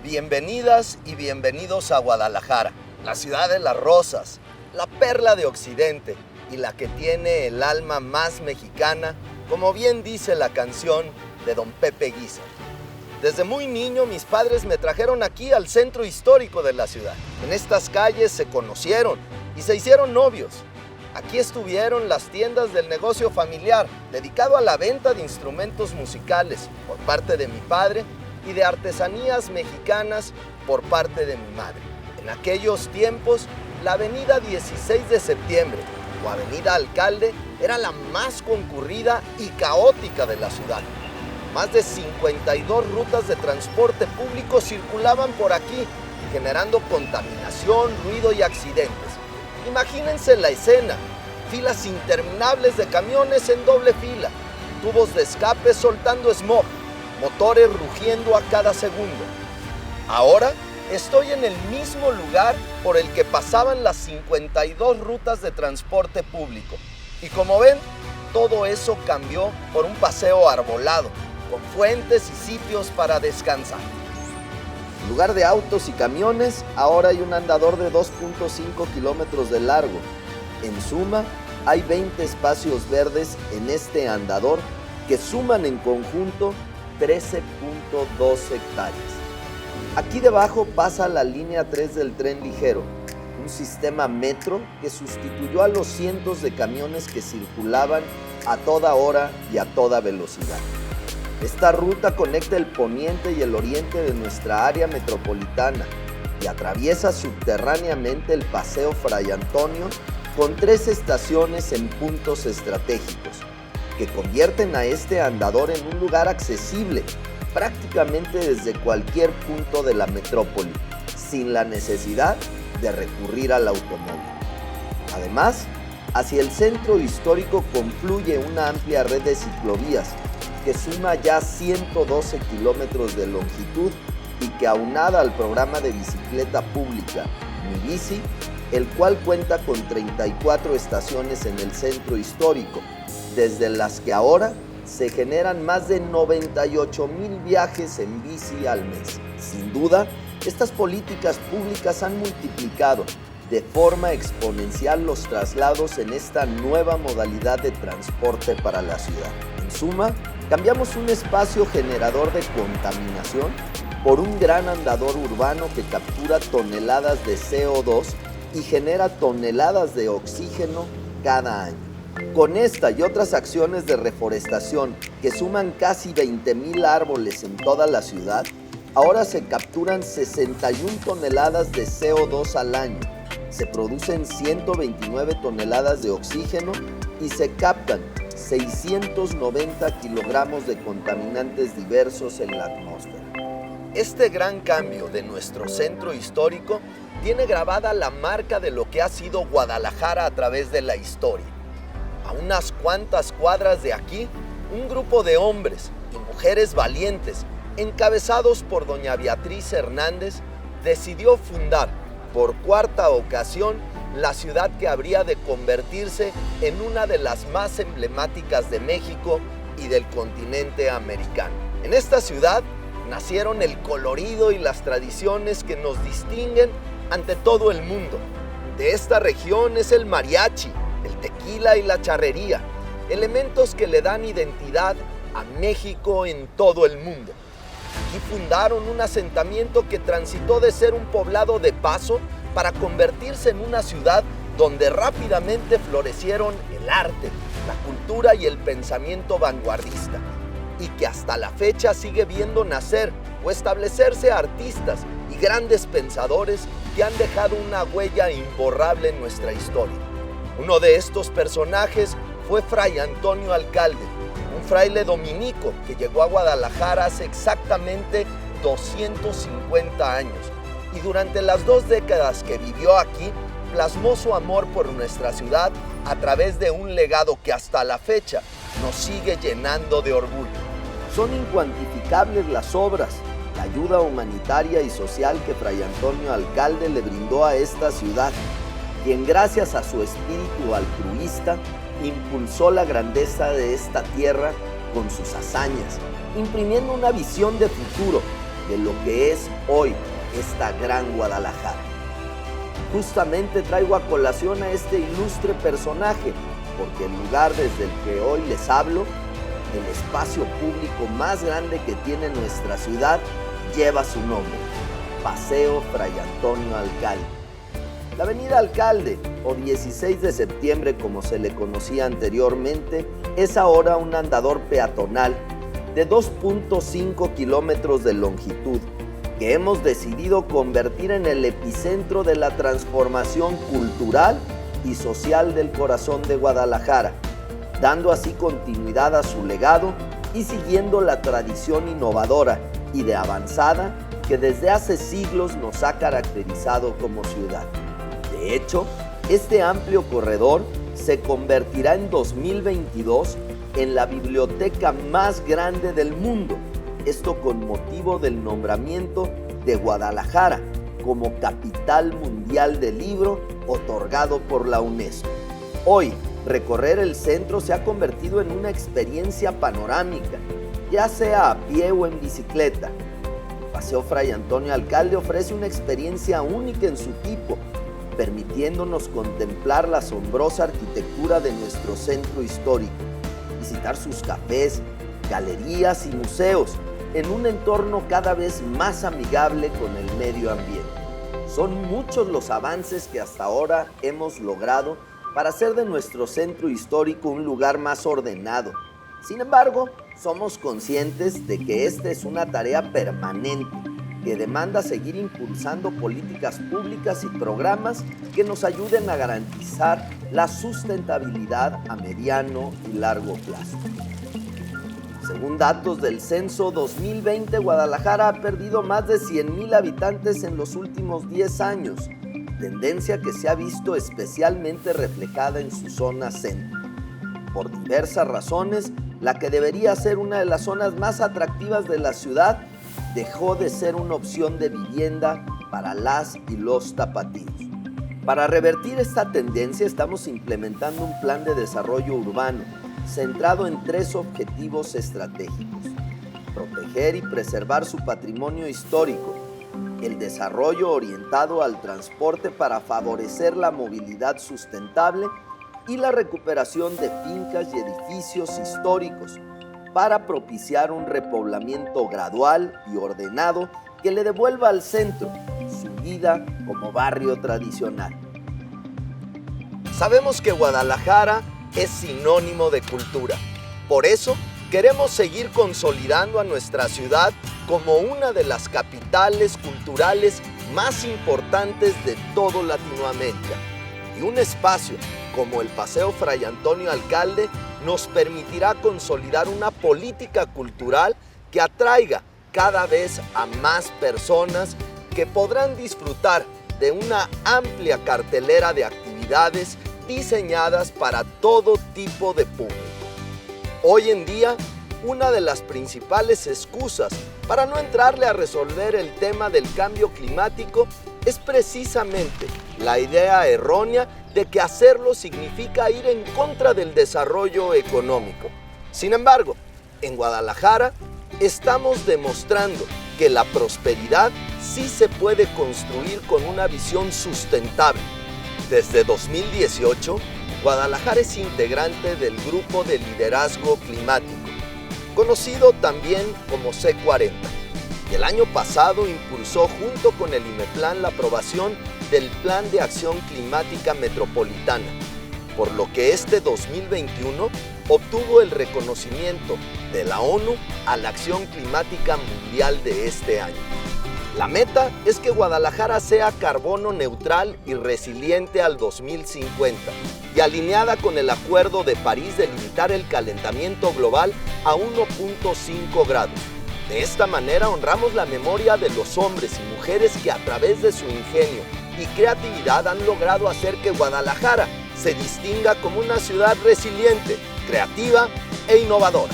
Bienvenidas y bienvenidos a Guadalajara, la ciudad de las rosas, la perla de Occidente y la que tiene el alma más mexicana, como bien dice la canción de Don Pepe Guizar. Desde muy niño mis padres me trajeron aquí al centro histórico de la ciudad. En estas calles se conocieron y se hicieron novios. Aquí estuvieron las tiendas del negocio familiar, dedicado a la venta de instrumentos musicales por parte de mi padre y de artesanías mexicanas por parte de mi madre. En aquellos tiempos, la avenida 16 de septiembre o avenida Alcalde era la más concurrida y caótica de la ciudad. Más de 52 rutas de transporte público circulaban por aquí, generando contaminación, ruido y accidentes. Imagínense la escena: filas interminables de camiones en doble fila, tubos de escape soltando smog, motores rugiendo a cada segundo. Ahora estoy en el mismo lugar por el que pasaban las 52 rutas de transporte público. Y como ven, todo eso cambió por un paseo arbolado, con fuentes y sitios para descansar. En lugar de autos y camiones, ahora hay un andador de 2.5 kilómetros de largo. En suma, hay 20 espacios verdes en este andador que suman en conjunto 13.2 hectáreas. Aquí debajo pasa la línea 3 del tren ligero, un sistema metro que sustituyó a los cientos de camiones que circulaban a toda hora y a toda velocidad. Esta ruta conecta el poniente y el oriente de nuestra área metropolitana y atraviesa subterráneamente el Paseo Fray Antonio con 3 estaciones en puntos estratégicos que convierten a este andador en un lugar accesible prácticamente desde cualquier punto de la metrópoli, sin la necesidad de recurrir al automóvil. Además, hacia el centro histórico confluye una amplia red de ciclovías que suma ya 112 kilómetros de longitud y que, aunada al programa de bicicleta pública Mi Bici, el cual cuenta con 34 estaciones en el centro histórico, desde las que ahora se generan más de 98,000 viajes en bici al mes. Sin duda, estas políticas públicas han multiplicado de forma exponencial los traslados en esta nueva modalidad de transporte para la ciudad. En suma, cambiamos un espacio generador de contaminación por un gran andador urbano que captura toneladas de CO2 y genera toneladas de oxígeno cada año. Con esta y otras acciones de reforestación que suman casi 20,000 árboles en toda la ciudad, ahora se capturan 61 toneladas de CO2 al año, se producen 129 toneladas de oxígeno y se captan 690 kilogramos de contaminantes diversos en la atmósfera. Este gran cambio de nuestro centro histórico tiene grabada la marca de lo que ha sido Guadalajara a través de la historia. A unas cuantas cuadras de aquí, un grupo de hombres y mujeres valientes, encabezados por doña Beatriz Hernández, decidió fundar, por 4ª ocasión, la ciudad que habría de convertirse en una de las más emblemáticas de México y del continente americano. En esta ciudad nacieron el colorido y las tradiciones que nos distinguen ante todo el mundo. De esta región es el mariachi, el tequila y la charrería, elementos que le dan identidad a México en todo el mundo. Aquí fundaron un asentamiento que transitó de ser un poblado de paso para convertirse en una ciudad donde rápidamente florecieron el arte, la cultura y el pensamiento vanguardista, y que hasta la fecha sigue viendo nacer o establecerse artistas y grandes pensadores que han dejado una huella imborrable en nuestra historia. Uno de estos personajes fue Fray Antonio Alcalde, un fraile dominico que llegó a Guadalajara hace exactamente 250 años y durante las 2 décadas que vivió aquí plasmó su amor por nuestra ciudad a través de un legado que hasta la fecha nos sigue llenando de orgullo. Son incuantificables las obras, la ayuda humanitaria y social que Fray Antonio Alcalde le brindó a esta ciudad, quien gracias a su espíritu altruista impulsó la grandeza de esta tierra con sus hazañas, imprimiendo una visión de futuro de lo que es hoy esta gran Guadalajara. Justamente traigo a colación a este ilustre personaje, porque el lugar desde el que hoy les hablo, el espacio público más grande que tiene nuestra ciudad, lleva su nombre: Paseo Fray Antonio Alcalde. La avenida Alcalde, o 16 de septiembre como se le conocía anteriormente, es ahora un andador peatonal de 2.5 kilómetros de longitud, que hemos decidido convertir en el epicentro de la transformación cultural y social del corazón de Guadalajara, dando así continuidad a su legado y siguiendo la tradición innovadora y de avanzada que desde hace siglos nos ha caracterizado como ciudad. De hecho, este amplio corredor se convertirá en 2022 en la biblioteca más grande del mundo, esto con motivo del nombramiento de Guadalajara como Capital Mundial del Libro otorgado por la UNESCO. Hoy, recorrer el centro se ha convertido en una experiencia panorámica, ya sea a pie o en bicicleta. El Paseo Fray Antonio Alcalde ofrece una experiencia única en su tipo, permitiéndonos contemplar la asombrosa arquitectura de nuestro centro histórico, visitar sus cafés, galerías y museos en un entorno cada vez más amigable con el medio ambiente. Son muchos los avances que hasta ahora hemos logrado para hacer de nuestro centro histórico un lugar más ordenado. Sin embargo, somos conscientes de que esta es una tarea permanente que demanda seguir impulsando políticas públicas y programas que nos ayuden a garantizar la sustentabilidad a mediano y largo plazo. Según datos del censo 2020, Guadalajara ha perdido más de 100,000 habitantes en los últimos 10 años, tendencia que se ha visto especialmente reflejada en su zona centro. Por diversas razones, la que debería ser una de las zonas más atractivas de la ciudad dejó de ser una opción de vivienda para las y los tapatíos. Para revertir esta tendencia estamos implementando un plan de desarrollo urbano centrado en 3 objetivos estratégicos: proteger y preservar su patrimonio histórico, el desarrollo orientado al transporte para favorecer la movilidad sustentable y la recuperación de fincas y edificios históricos para propiciar un repoblamiento gradual y ordenado que le devuelva al centro su vida como barrio tradicional. Sabemos que Guadalajara es sinónimo de cultura. Por eso, queremos seguir consolidando a nuestra ciudad como una de las capitales culturales más importantes de toda Latinoamérica. Y un espacio como el Paseo Fray Antonio Alcalde nos permitirá consolidar una política cultural que atraiga cada vez a más personas que podrán disfrutar de una amplia cartelera de actividades diseñadas para todo tipo de público. Hoy en día, una de las principales excusas para no entrarle a resolver el tema del cambio climático es precisamente la idea errónea de que hacerlo significa ir en contra del desarrollo económico. Sin embargo, en Guadalajara estamos demostrando que la prosperidad sí se puede construir con una visión sustentable. Desde 2018, Guadalajara es integrante del Grupo de Liderazgo Climático, conocido también como C40. Y el año pasado impulsó junto con el IMEPLAN la aprobación del Plan de Acción Climática Metropolitana, por lo que este 2021 obtuvo el reconocimiento de la ONU a la Acción Climática Mundial de este año. La meta es que Guadalajara sea carbono neutral y resiliente al 2050 y alineada con el Acuerdo de París de limitar el calentamiento global a 1.5 grados. De esta manera honramos la memoria de los hombres y mujeres que a través de su ingenio y creatividad han logrado hacer que Guadalajara se distinga como una ciudad resiliente, creativa e innovadora.